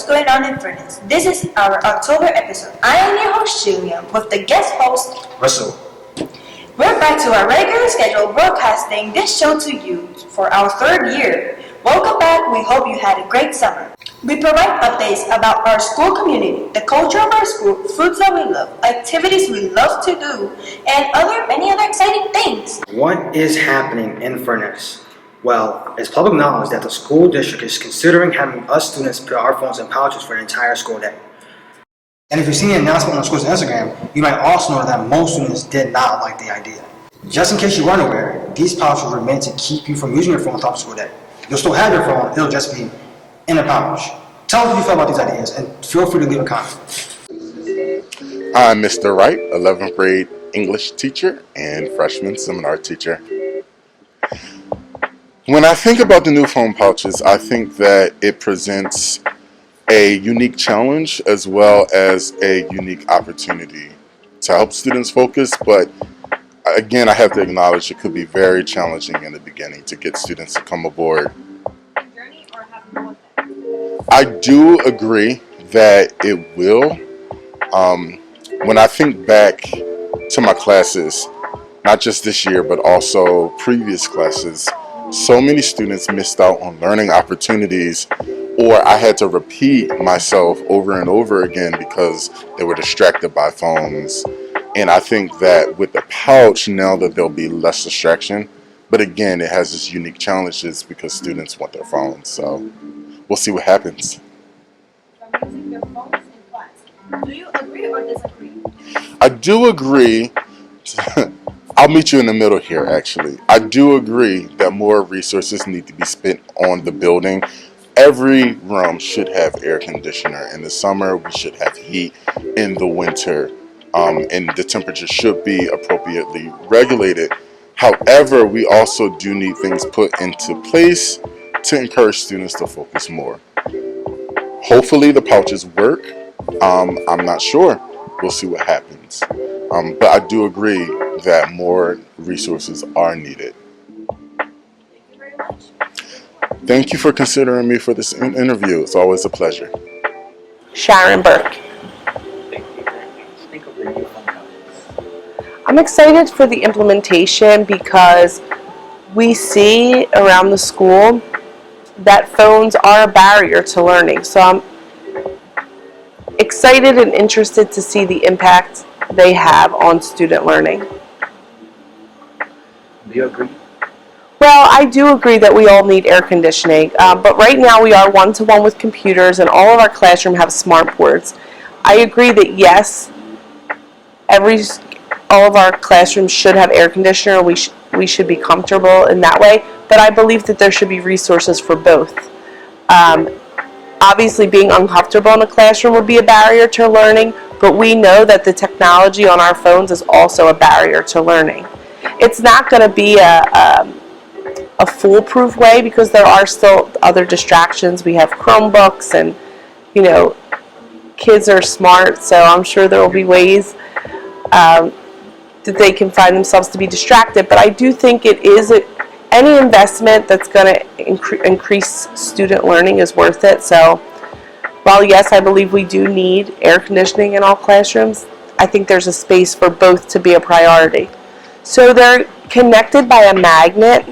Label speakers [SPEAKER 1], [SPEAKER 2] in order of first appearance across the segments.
[SPEAKER 1] what's going on in Furnace. This is our October episode. I am your host, Julia, with the guest host,
[SPEAKER 2] Russell.
[SPEAKER 1] We're back to our regular schedule, broadcasting this show to you for our third year. Welcome back. We hope you had a great summer. We provide updates about our school community, the culture of our school, foods that we love, activities we love to do, and many other exciting things.
[SPEAKER 2] What is happening in Furnace? Well, it's public knowledge that the school district is considering having us students put our phones in pouches for an entire school day. And if you've seen the announcement on the school's Instagram, you might also know that most students did not like the idea. Just in case you weren't aware, these pouches were meant to keep you from using your phone throughout the school day. You'll still have your phone, it'll just be in a pouch. Tell us what you feel about these ideas, and feel free to leave a comment.
[SPEAKER 3] I'm Mr. Wright, 11th grade English teacher and freshman seminar teacher. When I think about the new phone pouches, I think that it presents a unique challenge as well as a unique opportunity to help students focus, but again, I have to acknowledge it could be very challenging in the beginning to get students to come aboard. I do agree that it will. When I think back to my classes, not just this year, but also previous classes, so many students missed out on learning opportunities, or I had to repeat myself over and over again because they were distracted by phones. And I think that with the pouch, now that there'll be less distraction, but again, it has its unique challenges because students want their phones. So we'll see what happens.
[SPEAKER 1] From using their phones in class, do you agree or disagree?
[SPEAKER 3] I do agree. I'll meet you in the middle here, actually. I do agree that more resources need to be spent on the building. Every room should have air conditioner. In the summer, we should have heat. In the winter, and the temperature should be appropriately regulated. However, we also do need things put into place to encourage students to focus more. Hopefully the pouches work. I'm not sure. We'll see what happens. But I do agree that more resources are needed.
[SPEAKER 1] Thank you very much.
[SPEAKER 3] Thank you for considering me for this interview. It's always a pleasure.
[SPEAKER 4] Sharon Burke. I'm excited for the implementation because we see around the school that phones are a barrier to learning. So I'm excited and interested to see the impact they have on student learning.
[SPEAKER 2] Do you agree?
[SPEAKER 4] Well, I do agree that we all need air conditioning, but right now we are one-to-one with computers and all of our classrooms have smart boards. I agree that yes, all of our classrooms should have air conditioner. We should be comfortable in that way, but I believe that there should be resources for both. Obviously, being uncomfortable in a classroom would be a barrier to learning, but we know that the technology on our phones is also a barrier to learning. It's not going to be a foolproof way because there are still other distractions. We have Chromebooks and, kids are smart, so I'm sure there will be ways that they can find themselves to be distracted. But I do think it is any investment that's going to increase student learning is worth it. So while yes, I believe we do need air conditioning in all classrooms, I think there's a space for both to be a priority. So they're connected by a magnet,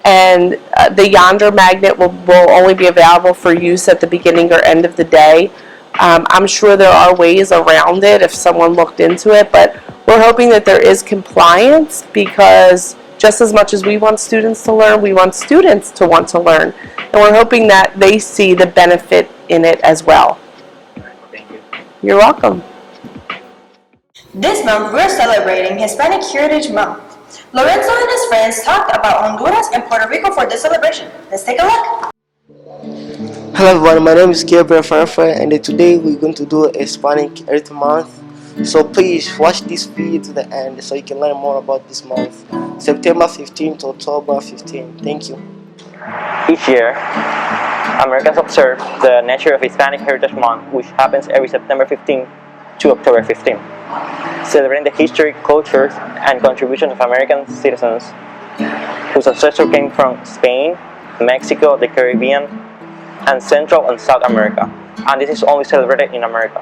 [SPEAKER 4] and the Yonder magnet will only be available for use at the beginning or end of the day. I'm sure there are ways around it if someone looked into it, but we're hoping that there is compliance because just as much as we want students to learn, we want students to want to learn. And we're hoping that they see the benefit in it as well.
[SPEAKER 2] Thank you.
[SPEAKER 4] You're welcome.
[SPEAKER 1] This month, we're celebrating Hispanic Heritage Month. Lorenzo and his friends talked about Honduras and Puerto Rico for this celebration. Let's take a look.
[SPEAKER 5] Hello everyone, my name is Gabriel Farfa, and today we're going to do a Hispanic Heritage Month. So please watch this video to the end so you can learn more about this month. September 15th to October 15th. Thank you.
[SPEAKER 6] Each year, Americans observe the nature of Hispanic Heritage Month, which happens every September 15th to October 15th, celebrating the history, culture, and contributions of American citizens whose ancestors came from Spain, Mexico, the Caribbean, and Central and South America. And this is only celebrated in America.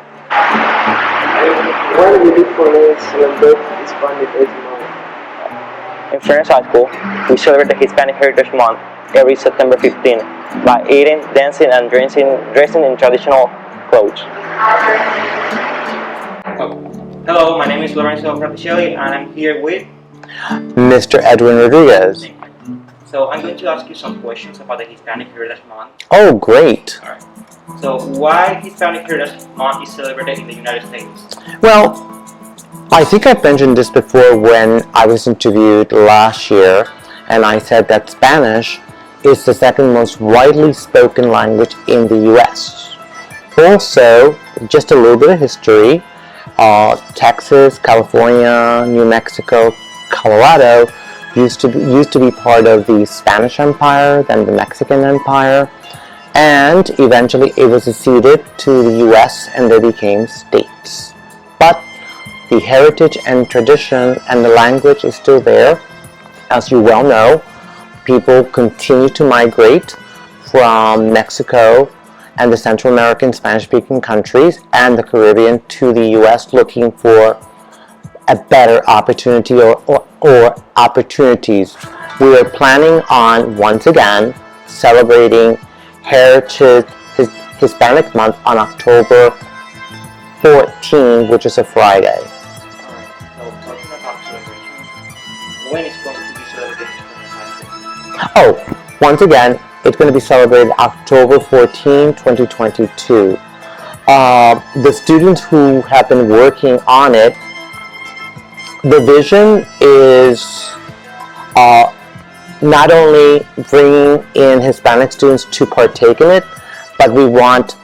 [SPEAKER 5] Why do you foreigners celebrate Hispanic Heritage Month?
[SPEAKER 6] In Fairness High School, we celebrate the Hispanic Heritage Month every September 15 by eating, dancing, and dressing in traditional clothes. Hello, my name is Lorenzo Fraticelli, and I'm here with
[SPEAKER 7] Mr. Edwin Rodriguez.
[SPEAKER 6] So I'm going to ask you some questions about the Hispanic Heritage Month.
[SPEAKER 7] Oh, great.
[SPEAKER 6] Alright. So why Hispanic Heritage Month is celebrated in the United States?
[SPEAKER 7] Well, I think I've mentioned this before when I was interviewed last year, and I said that Spanish is the second most widely spoken language in the US. Also, just a little bit of history, Texas, California, New Mexico, Colorado used to be part of the Spanish Empire, then the Mexican Empire, and eventually it was ceded to the US and they became states. But the heritage and tradition and the language is still there. As you well know, people continue to migrate from Mexico and the Central American Spanish-speaking countries and the Caribbean to the US looking for a better opportunity or opportunities. We are planning on, once again, celebrating Hispanic Month on October 14, which is a Friday.
[SPEAKER 6] Alright, so talking about celebration, when is going to be celebrated Hispanic Heritage?
[SPEAKER 7] Oh, once again, it's going to be celebrated October 14, 2022. The students who have been working on it, the vision is not only bringing in Hispanic students to partake in it, but we want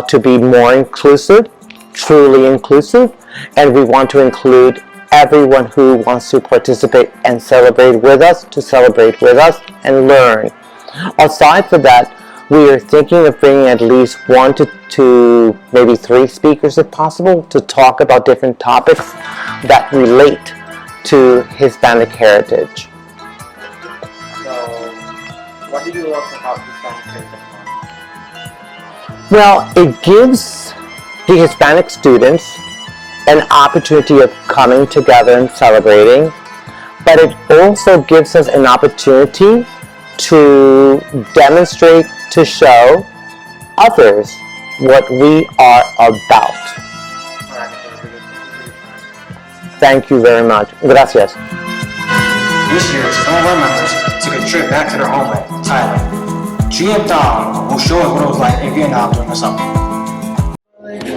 [SPEAKER 7] to be more inclusive, truly inclusive, and we want to include everyone who wants to participate and celebrate with us, to celebrate with us and learn. Aside from that, we are thinking of bringing at least 1 to 2, maybe 3 speakers if possible, to talk about different topics that relate to Hispanic heritage.
[SPEAKER 6] So, what do you love about Hispanic Heritage Month?
[SPEAKER 7] Well, it gives the Hispanic students an opportunity of coming together and celebrating, but it also gives us an opportunity to demonstrate, to show others what we are about. Thank you very much. Gracias.
[SPEAKER 2] This year, some of our members took a trip back to their homeland, Thailand. Truy and Thom will show us what it was like in Vietnam during the summer.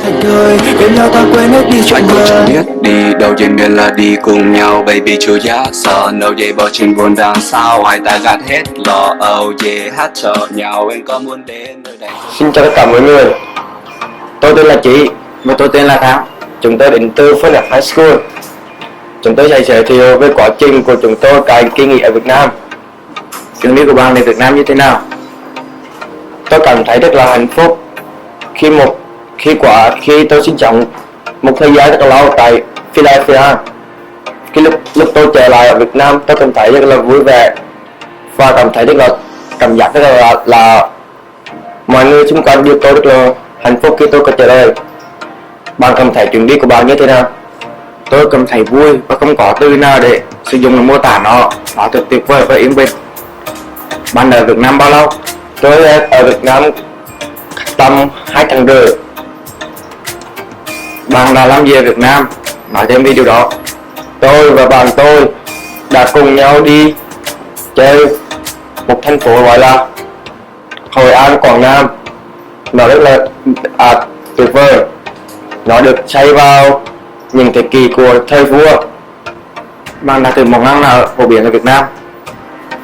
[SPEAKER 8] Thành thơi bên nhau ta quên hết đi chuyện anh cũng chẳng biết đi đâu nhưng nên là đi cùng nhau baby chú giá sợ đâu vậy bỏ trình buồn đằng sau ai ta gạt hết lọ về hát cho nhau em có muốn đến nơi đây.
[SPEAKER 5] Xin chào tất cả mọi người. Tôi tên là Chí và tôi tên là Thắng. Chúng tôi đến từ Falcon High School. Chúng tôi sẽ giới thiệu về quá trình của chúng tôi cai kỳ nghỉ ở Việt Nam. Chuyến đi của bạn đến Việt Nam như thế nào? Tôi cảm thấy rất là hạnh phúc khi tôi sinh sống một thời gian rất là lâu tại Philadelphia. Lúc tôi trở lại ở Việt Nam, tôi cảm thấy rất là vui vẻ và cảm giác rất là mọi người xung quanh giúp tôi rất là hạnh phúc khi tôi có trở lại. Bạn cảm thấy chuyến đi của bạn như thế nào? Tôi cảm thấy vui và không có từ nào để sử dụng để mô tả nó thật tuyệt vời và yên bình. Bạn ở Việt Nam bao lâu? Tôi ở Việt Nam tầm 2 tháng rưỡi. Bạn đã làm gì ở Việt Nam? Nói thêm về điều đó. Tôi và bạn tôi đã cùng nhau đi chơi một thành phố gọi là Hội An, Quảng Nam. Nó rất là tuyệt vời. Nó được xây vào những thời kỳ của thời vua. Bạn đã thử món ăn nào phổ biến ở Việt Nam?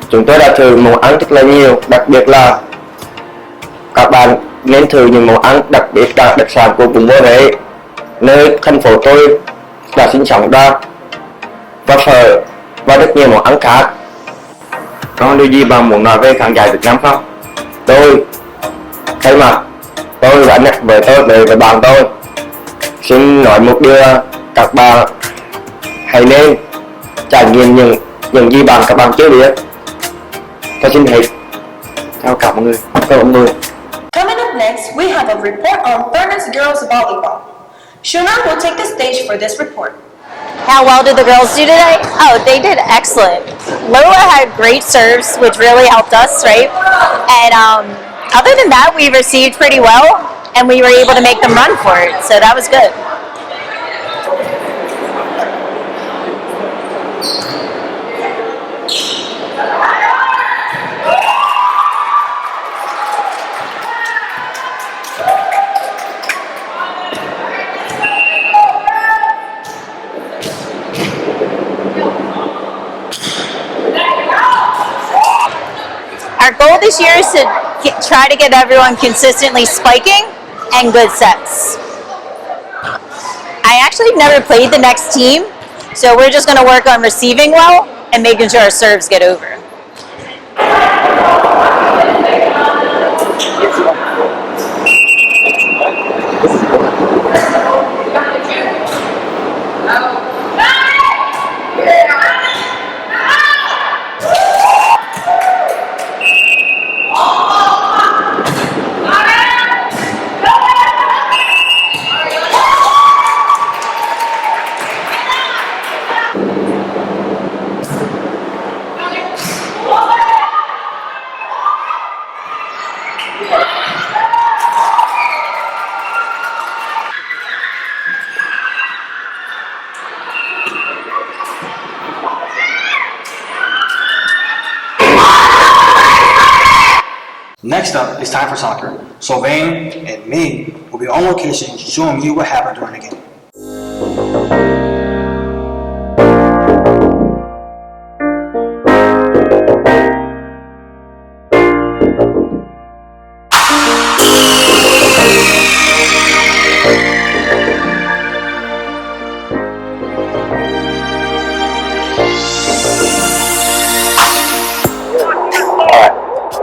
[SPEAKER 5] Chúng tôi đã thử món ăn rất là nhiều, đặc biệt là các bạn nên thử những món ăn đặc sản của vùng Mơ Rễ, nơi thành phố tôi đã sinh sống ra, và phở và rất nhiều món ăn khác. Có điều gì bạn muốn nói về khán giả Việt Nam không? Tôi thay mặt tôi và với bạn tôi xin nói một điều là các bạn hãy nên trải nghiệm những gì các bạn chưa biết. Tôi xin hết. Chào cả mọi người.
[SPEAKER 1] Next, we have a report on Furnace Girls Volleyball. Shuna will take the stage for this report.
[SPEAKER 9] How well did the girls do today? Oh, they did excellent. Lola had great serves, which really helped us, right? And other than that, we received pretty well, and we were able to make them run for it, so that was good. Our goal this year is to try to get everyone consistently spiking and good sets. I actually never played the next team, so we're just going to work on receiving well and making sure our serves get over.
[SPEAKER 2] Next up, it's time for soccer. So Vane and me will be on location showing you what happened during the game.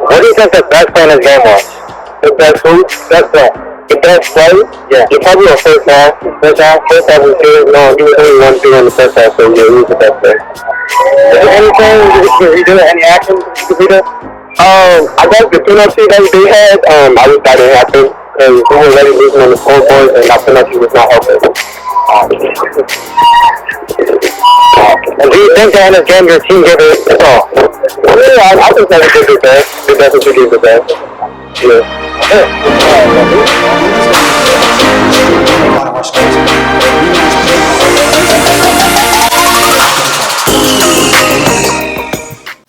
[SPEAKER 10] What do you think the best play in this game was? The best who? Best play. The best play? Yeah. You probably on first half. First half was good. No, he was only 1-2 in the first half, so yeah, he was the best player. Is there anything you do? Any action you could do? I guess the penalty that they had, I wish that didn't happen because we were already losing on the scoreboard and that penalty was not helping. And do you think that in this game your team gave it its all? Yeah, I think that they did their best. They definitely did their best. Yeah.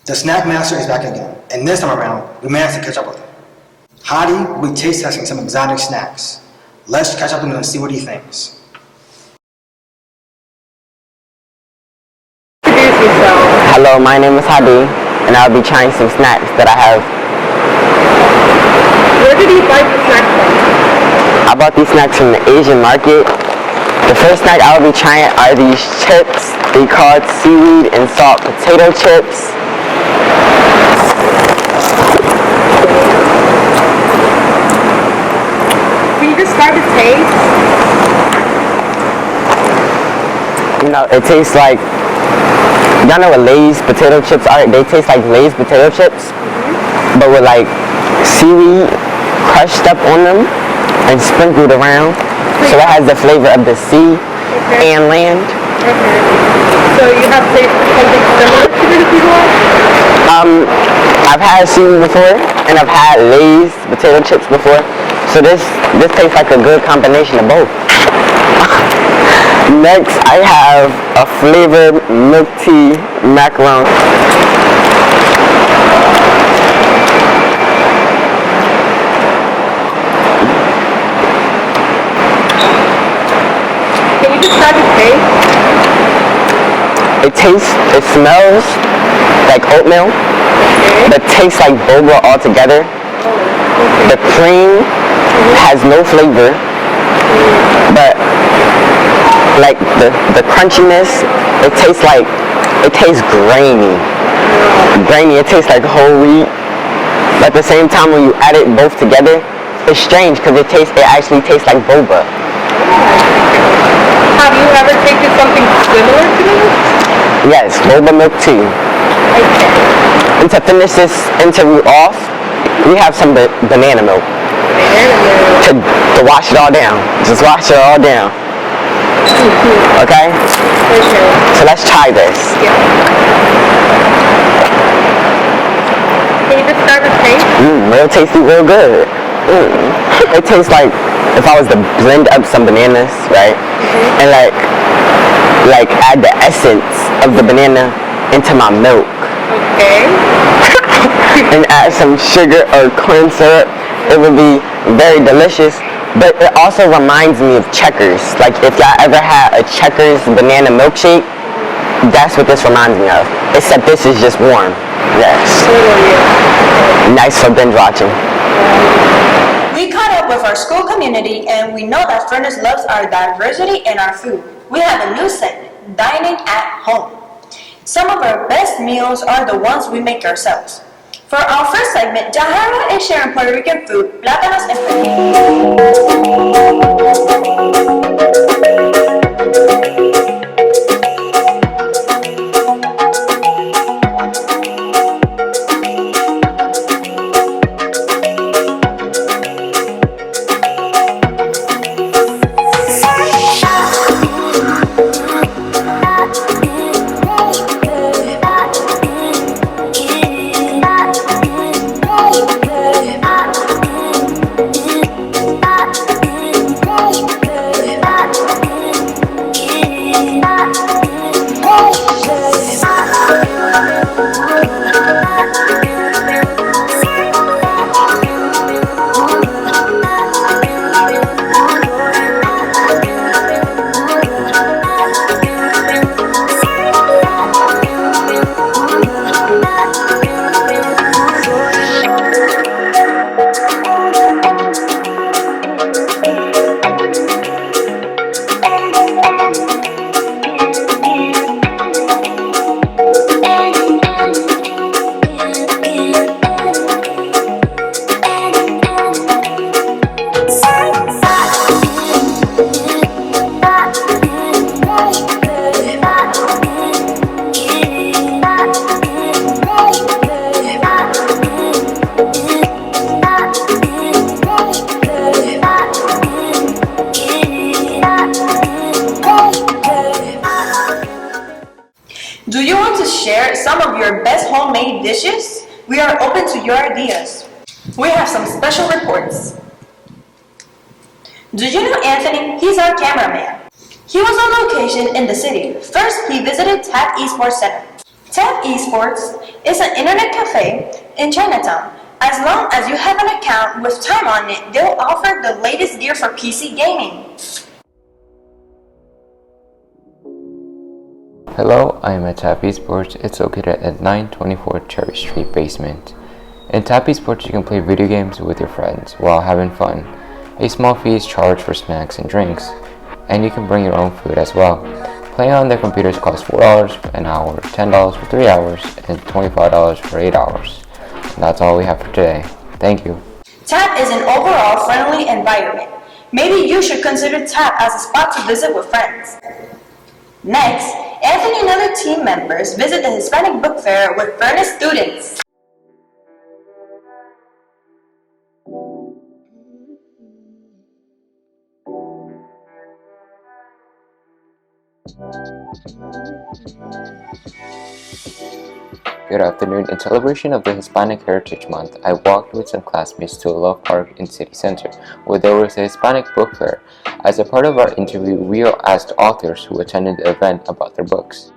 [SPEAKER 2] The Snack Master is back again, and this time around, we managed to catch up with him. Hadi will be taste testing some exotic snacks. Let's catch up with him and see what he thinks.
[SPEAKER 7] Hello, my name is Hadi, and I'll be trying some snacks that I have.
[SPEAKER 4] Where did you buy the snacks from?
[SPEAKER 7] I bought these snacks from the Asian market. The first snack I'll be trying are these chips. They called seaweed and salt potato chips.
[SPEAKER 4] Can you describe the taste?
[SPEAKER 7] You know, it tastes like, y'all know what Lay's potato chips are? They taste like Lay's potato chips, but with like seaweed crushed up on them and sprinkled around. So it has the flavor of the sea and land.
[SPEAKER 4] So you have tasted something similar to this before?
[SPEAKER 7] I've had seaweed before, and I've had Lay's potato chips before. So this tastes like a good combination of both. Next, I have a flavored milk tea macaron.
[SPEAKER 4] Can you describe the taste?
[SPEAKER 7] It smells like oatmeal, but tastes like boba altogether. The cream has no flavor, but like the crunchiness, it tastes grainy. It tastes like whole wheat. But at the same time, when you add it both together, it's strange because it actually tastes like boba.
[SPEAKER 4] Have you ever tasted something similar to this?
[SPEAKER 7] Yes, boba milk tea.
[SPEAKER 4] Okay.
[SPEAKER 7] And to finish this interview off, we have some banana milk. to wash it all down. Just wash it all down. Okay? So let's try this.
[SPEAKER 4] Can you describe the taste?
[SPEAKER 7] Real tasty, real good. It tastes like if I was to blend up some bananas, right? And like add the essence of the banana into my milk.
[SPEAKER 4] Okay.
[SPEAKER 7] And add some sugar or corn syrup. It would be very delicious. But it also reminds me of Checkers. Like if y'all ever had a Checkers banana milkshake, that's what this reminds me of. Except this is just warm. Yes. Nice for binge watching.
[SPEAKER 1] We caught up with our school community and we know that Furnace loves our diversity and our food. We have a new segment, Dining at Home. Some of our best meals are the ones we make ourselves. For our first segment, Jahara is sharing Puerto Rican food, plátanos en Do you want to share some of your best homemade dishes? We are open to your ideas. We have some special reports. Do you know Anthony? He's our cameraman. He was on location in the city. First, he visited TAP Esports Center. TAP Esports is an internet cafe in Chinatown. As long as you have an account with time on it, they'll offer the latest gear for PC gaming.
[SPEAKER 11] Hello, I am at TAP Esports. It's located at 924 Cherry Street basement. In TAP Esports, you can play video games with your friends while having fun. A small fee is charged for snacks and drinks, and you can bring your own food as well. Playing on their computers costs $4 an hour, $10 for 3 hours, and $25 for 8 hours. And that's all we have for today. Thank you.
[SPEAKER 1] TAP is an overall friendly environment. Maybe you should consider TAP as a spot to visit with friends. Next, Anthony and other team members visit the Hispanic Book Fair with Furnace students.
[SPEAKER 11] Good afternoon. In celebration of the Hispanic Heritage Month, I walked with some classmates to a love park in City Center, where there was a Hispanic book fair. As a part of our interview, we asked authors who attended the event about their books.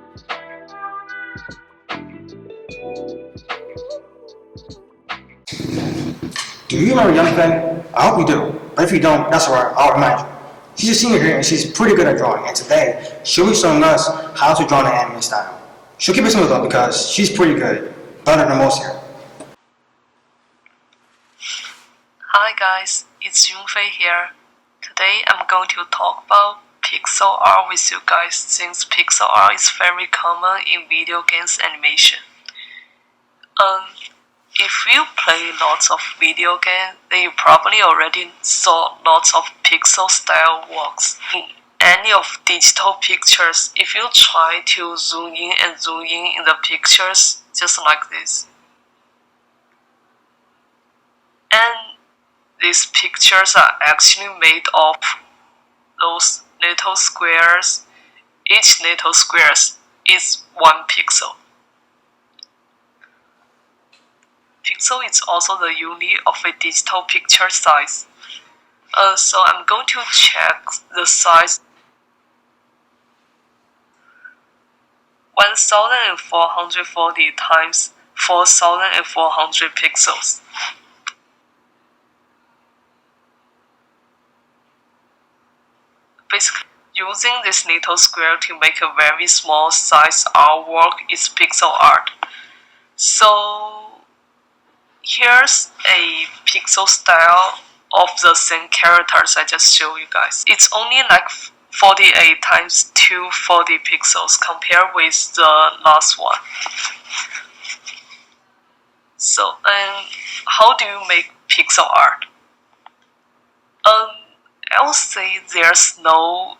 [SPEAKER 2] Do you remember Young Faye? I hope you do, but if you don't, that's alright, I'll remind you. She's a senior here and she's pretty good at drawing, and today, she'll be showing us how to draw in the anime style. She'll keep it simple though because she's pretty good, better than most here.
[SPEAKER 12] Hi guys, it's Yunfei here. Today I'm going to talk about pixel art with you guys since pixel art is very common in video games animation. If you play lots of video games, then you probably already saw lots of pixel style works in any of digital pictures. If you try to zoom in and zoom in the pictures just like this, and these pictures are actually made of those little squares. Each little square is 1 pixel. Pixel is also the unit of a digital picture size. So I'm going to check the size. 1440 times 4400 pixels. Basically, using this little square to make a very small size artwork is pixel art. So here's a pixel style of the same characters I just showed you guys. It's only like 48 times 240 pixels compared with the last one. So, how do you make pixel art? I would say there's no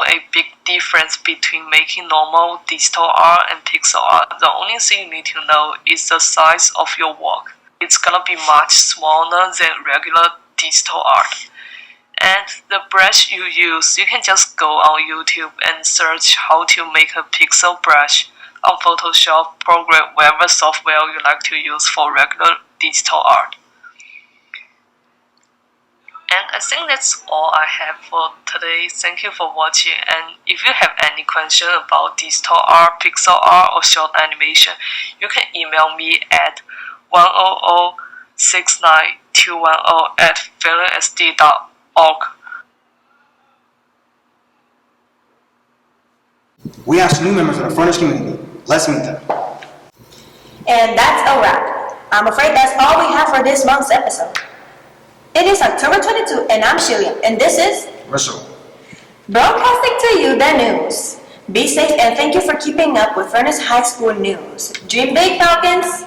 [SPEAKER 12] a big difference between making normal digital art and pixel art. The only thing you need to know is the size of your work. It's gonna be much smaller than regular digital art. And the brush you use, you can just go on YouTube and search how to make a pixel brush on Photoshop program, whatever software you like to use for regular digital art. And I think that's all I have for today. Thank you for watching, and if you have any question about digital art, pixel art, or short animation, you can email me at 1006921@fairlandsd.org.
[SPEAKER 2] We have some new members of the furnace community. Let's meet them.
[SPEAKER 1] And that's a wrap. I'm afraid that's all we have for this month's episode. It is October 22 and I'm Shelia, and this is
[SPEAKER 2] Russell.
[SPEAKER 1] broadcasting to you the news. Be safe and thank you for keeping up with Furnace High School news. Dream big, Falcons!